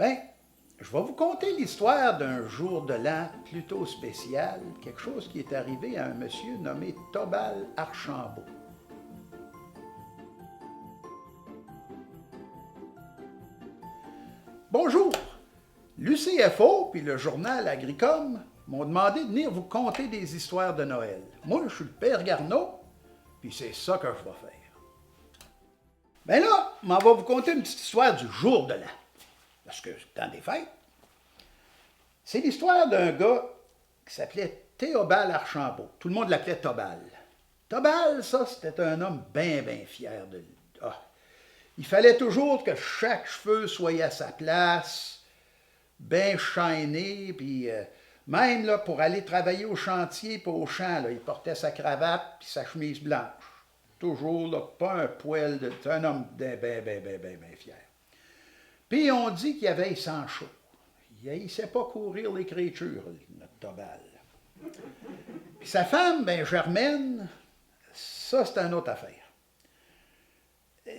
Bien, je vais vous conter l'histoire d'un jour de l'an plutôt spécial, quelque chose qui est arrivé à un monsieur nommé Tobal Archambault. Bonjour! L'UCFO puis le journal Agricom m'ont demandé de venir vous conter des histoires de Noël. Moi, je suis le père Garneau, puis c'est ça que je vais faire. Ben là, on va vous conter une petite histoire du jour de l'an, parce que c'est le temps des fêtes. C'est l'histoire d'un gars qui s'appelait Théobald Archambault. Tout le monde l'appelait Tobal. Tobal, ça, c'était un homme bien fier de lui. Ah. Il fallait toujours que chaque cheveu soit à sa place, bien shiny, puis même là, pour aller travailler au chantier puis au champ, là, il portait sa cravate puis sa chemise blanche. Toujours, là, pas un poil de... C'est un homme bien fier. Puis on dit qu'il avait sang chaud. Il ne sait pas courir l'écriture, notre Tobal. Puis sa femme, ben Germaine, ça c'est une autre affaire.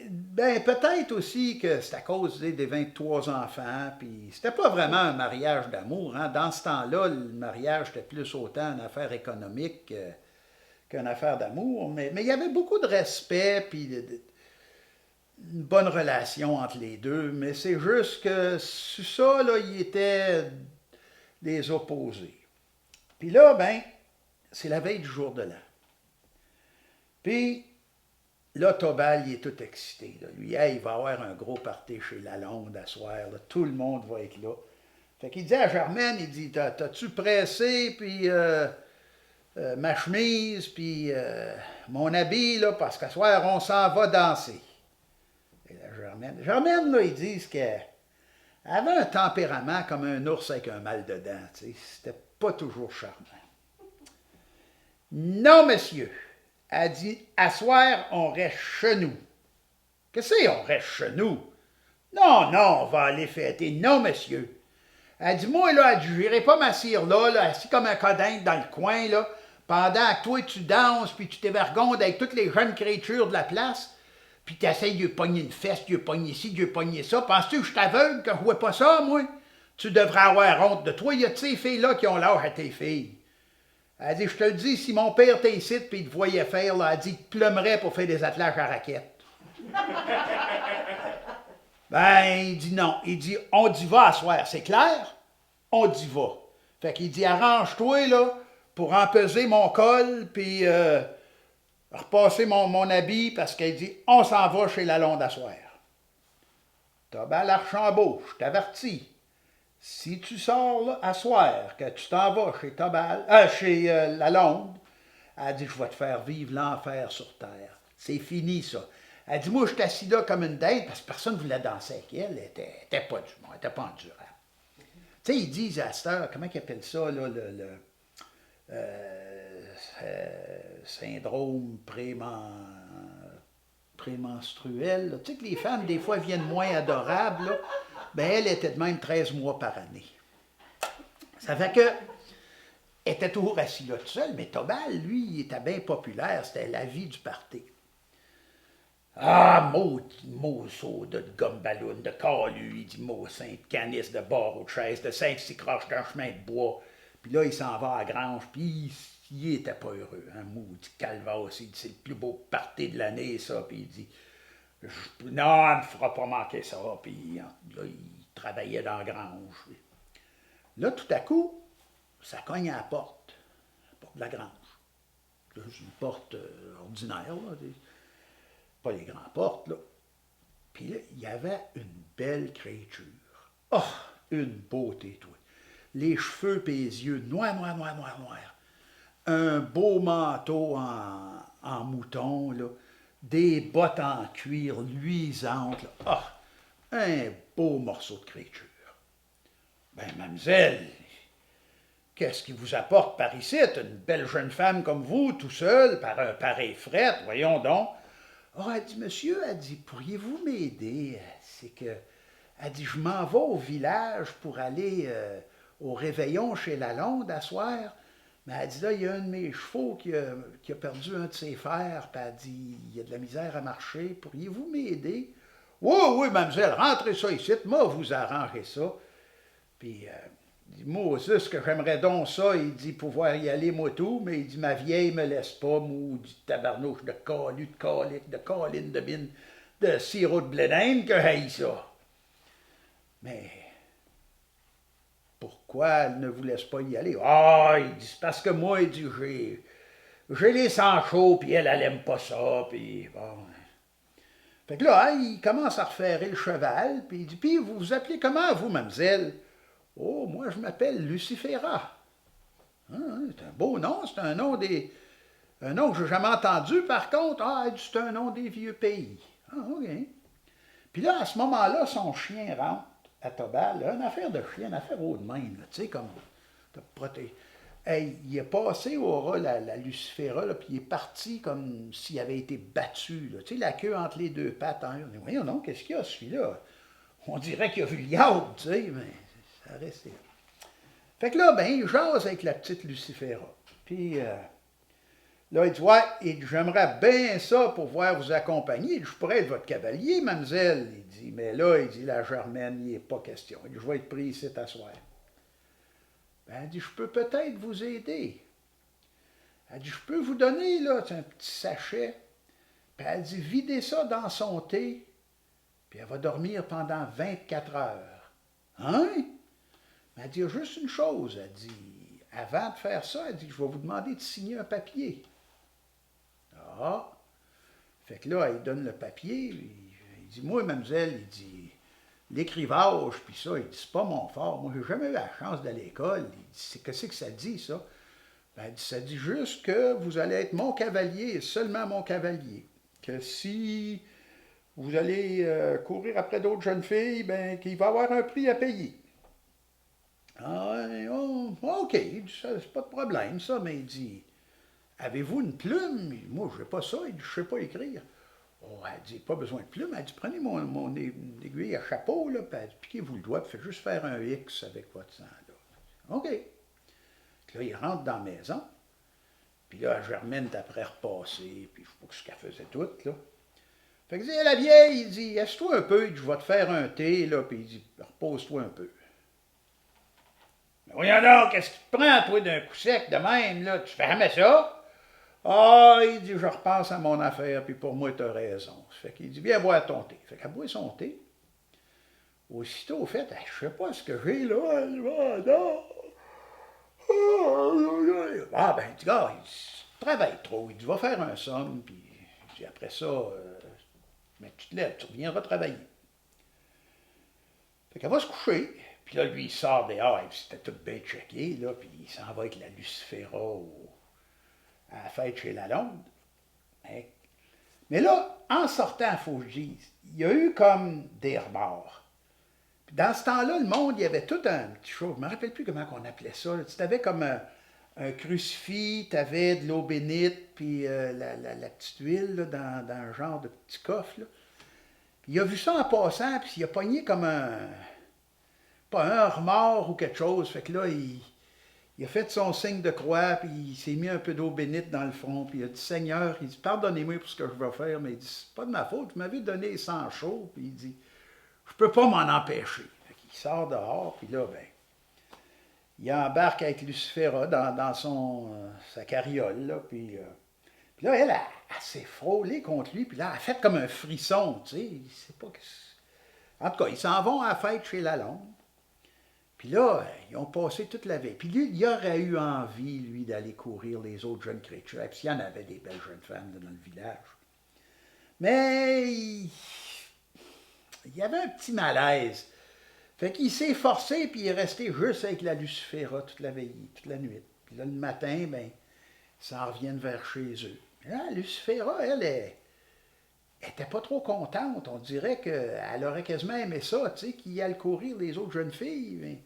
Ben peut-être aussi que c'est à cause des 23 enfants, puis c'était pas vraiment un mariage d'amour. Hein. Dans ce temps-là, le mariage était plus autant une affaire économique qu'une affaire d'amour, mais il y avait beaucoup de respect, puis une bonne relation entre les deux, mais c'est juste que sur ça, là, ils étaient des opposés. Puis là, ben, c'est la veille du jour de l'an. Puis, là, Tobal, il est tout excité. Là. Lui, hey, il va avoir un gros party chez Lalonde à soir. Là. Tout le monde va être là. Fait qu'il dit à Germaine, il dit, t'as-tu pressé, puis ma chemise, puis mon habit, là, parce qu'à soir, on s'en va danser. Et là, Germaine, là, ils disent qu'elle avait un tempérament comme un ours avec un mal de dents. C'était pas toujours charmant. Non, monsieur. Elle dit, à soir, on reste chez nous. Qu'est-ce que c'est, on reste chez nous? Non, on va aller fêter. Non, monsieur. Elle dit, moi, là, je n'irai pas m'asseoir là, assis comme un codin dans le coin, là, pendant que toi, tu danses, puis tu t'évergondes avec toutes les jeunes créatures de la place, puis tu essayes de pogner une fesse, de pogner ci, de pogner ça. Penses-tu que je t'aveugle, que je vois pas ça, moi? Tu devrais avoir honte de toi. Il y a de ces filles-là qui ont l'âge à tes filles. Elle dit, je te le dis, si mon père était ici puis il te voyait faire, là, elle dit, il te plumerait pour faire des attelages à raquettes. Ben, il dit non. Il dit, on dit va à soir, c'est clair? On dit va. Fait qu'il dit, arrange-toi, là, pour empeser mon col, puis repasser mon habit, parce qu'il dit, on s'en va chez Lalonde à soir. Tobal Archambault, je t'avertis. Si tu sors là, à soir, que tu t'en vas chez chez Lalonde, elle dit, je vais te faire vivre l'enfer sur terre. C'est fini, ça. Elle dit, moi, je suis assis là comme une dinde, parce que personne ne voulait danser avec elle. Elle était pas du monde, elle n'était pas endurable. Tu sais, ils disent à cette heure, comment ils appellent ça, là, syndrome prémenstruel. Là. Tu sais que les femmes, des fois, viennent moins adorables, là. Ben, elle était de même 13 mois par année. Ça fait que, elle était toujours assise là tout seul, mais Tobal, lui, il était bien populaire, c'était la vie du party. Ah, mot soda de gomme ballon, de calu, il dit mot sainte canisse de bord aux chaises, de 5-6 croches d'un chemin de bois. Puis là, il s'en va à la grange, puis il était pas heureux. Hein, maudit calvasse, il dit c'est le plus beau party de l'année, ça. Puis il dit non, elle ne fera pas manquer ça. Puis là, il travaillait dans la grange. Là, tout à coup, ça cogne à la porte de la grange. C'est une porte ordinaire, là, pas les grandes portes, là. Puis là, il y avait une belle créature. Oh, une beauté, toi. Les cheveux et les yeux noirs. Un beau manteau en mouton, là. Des bottes en cuir luisantes. Là. Oh, un beau morceau de créature. Ben, mademoiselle, qu'est-ce qui vous apporte par ici? Une belle jeune femme comme vous, tout seul, par un pareil fret, voyons donc. Oh, elle dit, monsieur, elle dit, pourriez-vous m'aider? C'est que, elle dit, je m'en vais au village pour aller au réveillon chez Lalonde à soir. Mais elle dit, là, il y a un de mes chevaux qui a perdu un de ses fers. Puis elle dit, il y a de la misère à marcher. Pourriez-vous m'aider? Oui, oui, mademoiselle, rentrez ça ici, moi, vous arrangez ça. Puis, il dit, Moses, ce que j'aimerais donc ça, il dit, pouvoir y aller, moi tout, mais il dit, ma vieille me laisse pas, maudit tabarnouche de calu, de calique, de caline, de mine, de sirop de blé d'Inde, que j'aille ça. Mais, pourquoi elle ne vous laisse pas y aller? Ah, il dit, c'est parce que moi, il dit, j'ai les sangs chauds, puis elle aime pas ça, puis bon. Fait que là, hein, il commence à refairer le cheval, puis il dit, puis vous vous appelez comment, vous, mademoiselle? Oh, moi, je m'appelle Lucifera. Hein, c'est un beau nom, c'est un nom un nom que j'ai jamais entendu, par contre. Ah, c'est un nom des vieux pays. Ah, OK. Puis là, à ce moment-là, son chien rentre à Tobal, là, une affaire de chien, une affaire haut de même, tu sais, comme hey, il est passé au rat, la Lucifera, là, puis il est parti comme s'il avait été battu. Là. Tu sais, la queue entre les deux pattes. Hein. On dit, voyons non, qu'est-ce qu'il y a, celui-là? On dirait qu'il a vu le yacht, tu sais, mais ça restait. Fait que là, ben, il jase avec la petite Lucifera. Puis là, il dit, ouais, j'aimerais bien ça pour pouvoir vous accompagner. Je pourrais être votre cavalier, mademoiselle. Il dit, mais là, il dit, la Germaine, il n'est pas question. Il dit, je vais être pris ici à soir. Ben, elle dit, je peux peut-être vous aider. Elle dit, je peux vous donner, là, un petit sachet. Puis elle dit, videz ça dans son thé, puis elle va dormir pendant 24 heures. Hein? Mais elle dit, il y a juste une chose. Elle dit, avant de faire ça, elle dit, je vais vous demander de signer un papier. Ah! Fait que là, elle donne le papier. Il dit, moi, mademoiselle, il dit, l'écrivage, puis ça, il dit, c'est pas mon fort. Moi, j'ai jamais eu la chance d'aller à l'école. Il dit, qu'est-ce que ça dit, ça? Ben, il dit, ça dit juste que vous allez être mon cavalier et seulement mon cavalier. Que si vous allez courir après d'autres jeunes filles, ben, qu'il va y avoir un prix à payer. Ah, oh, OK, il dit, c'est pas de problème, ça, mais il dit, avez-vous une plume? Moi, je n'ai pas ça, il dit, je ne sais pas écrire. Oh, elle dit, pas besoin de plume. Elle dit, prenez mon aiguille à chapeau, là, puis piquez-vous le doigt, puis faites juste faire un X avec votre sang, là. OK. Puis là, il rentre dans la maison. Puis là, Germaine est après repasser, puis je ne sais pas ce qu'elle faisait toute, là. Fait que dit, la vieille, il dit, assieds-toi un peu, je vais te faire un thé, là, puis il dit, repose-toi un peu. Mais voyons donc, qu'est-ce qui te prend, toi, d'un coup sec de même, là? Tu fais jamais ça? Ah, il dit, je repense à mon affaire, puis pour moi, tu as raison. Fait qu'il dit, viens boire ton thé. Fait qu'elle boit son thé. Aussitôt, au fait, je sais pas ce que j'ai, là. Ah, ben, il dit, gars, il travaille trop. Il dit, va faire un somme, puis il dit, après ça, mais tu te lèves, tu reviendras travailler. Fait qu'elle va se coucher. Puis là, lui, il sort dehors, et c'était tout bien checké, là, puis il s'en va avec la Lucifera à la fête chez Lalonde. Mais là, en sortant, il faut que je dise, il y a eu comme des remords. Puis dans ce temps-là, le monde, il y avait tout un petit chose, je ne me rappelle plus comment on appelait ça. Tu avais comme un crucifix, tu avais de l'eau bénite, puis la petite huile là, dans un genre de petit coffre. Là. Puis il a vu ça en passant, puis il a pogné comme pas un remords ou quelque chose. Fait que là, il a fait son signe de croix, puis il s'est mis un peu d'eau bénite dans le front, puis il a dit, Seigneur, il dit, pardonnez-moi pour ce que je vais faire, mais il dit, c'est pas de ma faute, vous m'avez donné les sangs chauds, puis il dit, je peux pas m'en empêcher. Fait qu'il sort dehors, puis là, ben, il embarque avec Lucifera dans sa carriole, là, puis là, elle s'est frôlée contre lui, puis là, elle a fait comme un frisson, tu sais, il sait pas que c'est... En tout cas, ils s'en vont à la fête chez Lalonde. Puis là, ils ont passé toute la veille. Puis lui, il aurait eu envie, lui, d'aller courir les autres jeunes chrétiens. Puis il y en avait des belles jeunes femmes dans le village. Mais il y avait un petit malaise. Fait qu'il s'est forcé, puis il est resté juste avec la Lucifera toute la veille, toute la nuit. Puis là, le matin, ben, ils s'en reviennent vers chez eux. Et là, Lucifera, elle était pas trop contente. On dirait qu'elle aurait quasiment aimé ça, tu sais, qu'il aille courir les autres jeunes filles. Mais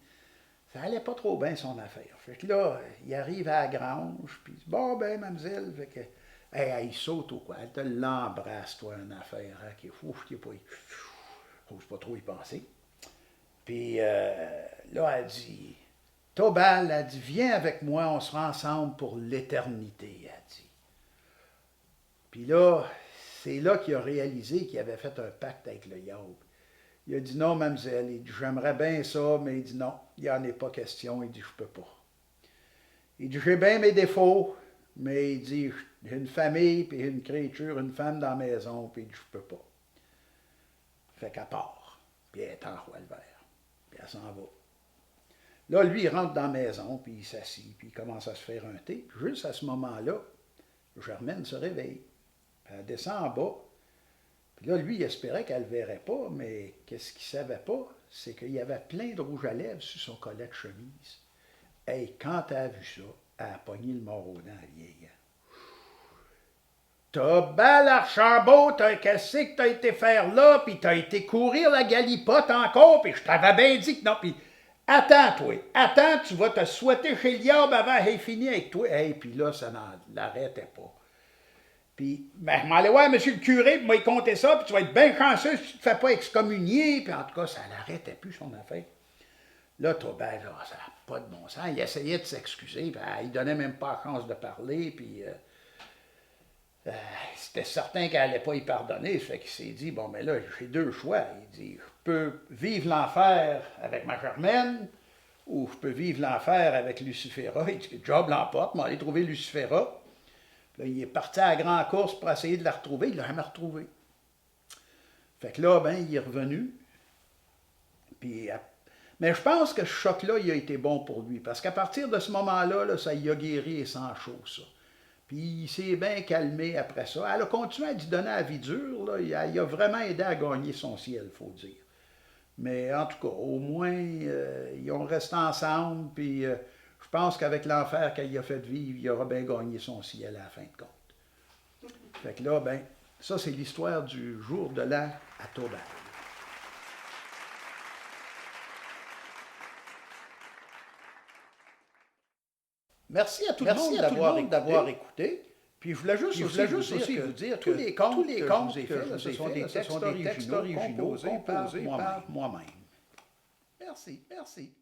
ça allait pas trop bien, son affaire. Fait que là, il arrive à la grange, puis il dit, bon, ben, mademoiselle, fait que, elle saute ou quoi, elle te l'embrasse, toi, une affaire, hein, qui est fou, qui est pas, j'ose pas trop y penser. Puis là, elle dit, Tobal, elle dit, viens avec moi, on sera ensemble pour l'éternité, elle dit. Puis là, c'est là qu'il a réalisé qu'il avait fait un pacte avec le diable. Il a dit non, mademoiselle, il dit j'aimerais bien ça, mais il dit non, il n'y en est pas question, il dit je peux pas. Il dit j'ai bien mes défauts, mais il dit j'ai une famille, puis une créature, une femme dans la maison, puis il dit je peux pas. Fait qu'elle part, puis elle est en roi le vert, puis elle s'en va. Là, lui, il rentre dans la maison, puis il s'assit, puis il commence à se faire un thé. Puis juste à ce moment-là, Germaine se réveille. Puis elle descend en bas. Puis là, lui, il espérait qu'elle ne le verrait pas, mais qu'est-ce qu'il ne savait pas, c'est qu'il y avait plein de rouge à lèvres sur son collet de chemise. Hey, quand elle a vu ça, elle a pogné le mort aux dents, la vieille. T'as bel Archambault, qu'est-ce que t'as été faire là, puis t'as été courir la galipote encore, puis je t'avais bien dit que non, puis attends, toi, attends, tu vas te souhaiter chez le diable avant qu'il finisse avec toi. Hey, puis là, ça l'arrêtait pas. Puis, ben, je m'en allais voir monsieur le curé, puis m'a compté ça, puis tu vas être bien chanceux si tu ne te fais pas excommunier, puis en tout cas, ça l'arrêtait plus son affaire. Là, ben, là, ça n'a pas de bon sens. Il essayait de s'excuser, puis il donnait même pas la chance de parler, puis c'était certain qu'elle n'allait pas y pardonner. Ça fait qu'il s'est dit, bon, mais là, j'ai deux choix. Il dit, je peux vivre l'enfer avec ma Germaine, ou je peux vivre l'enfer avec Lucifera. Il dit, job l'emporte, mais aller trouver Lucifera. Là, il est parti à la grande course pour essayer de la retrouver. Il ne l'a jamais retrouvée. Fait que là, ben, il est revenu. Puis, mais je pense que ce choc-là, il a été bon pour lui. Parce qu'à partir de ce moment-là, là, ça y a guéri et sans chaud, ça. Puis il s'est bien calmé après ça. Elle a continué à lui donner la vie dure. Là. Il a vraiment aidé à gagner son ciel, il faut dire. Mais en tout cas, au moins, ils ont resté ensemble. Puis je pense qu'avec l'enfer qu'il a fait vivre, il aura bien gagné son ciel à la fin de compte. Fait que là, ben, ça, c'est l'histoire du jour de l'an à Tobal. Merci à tout le monde d'avoir écouté. Puis je voulais juste aussi vous dire que tous les contes que je vous ai faits, ce sont des textes originaux composés par moi-même. Merci.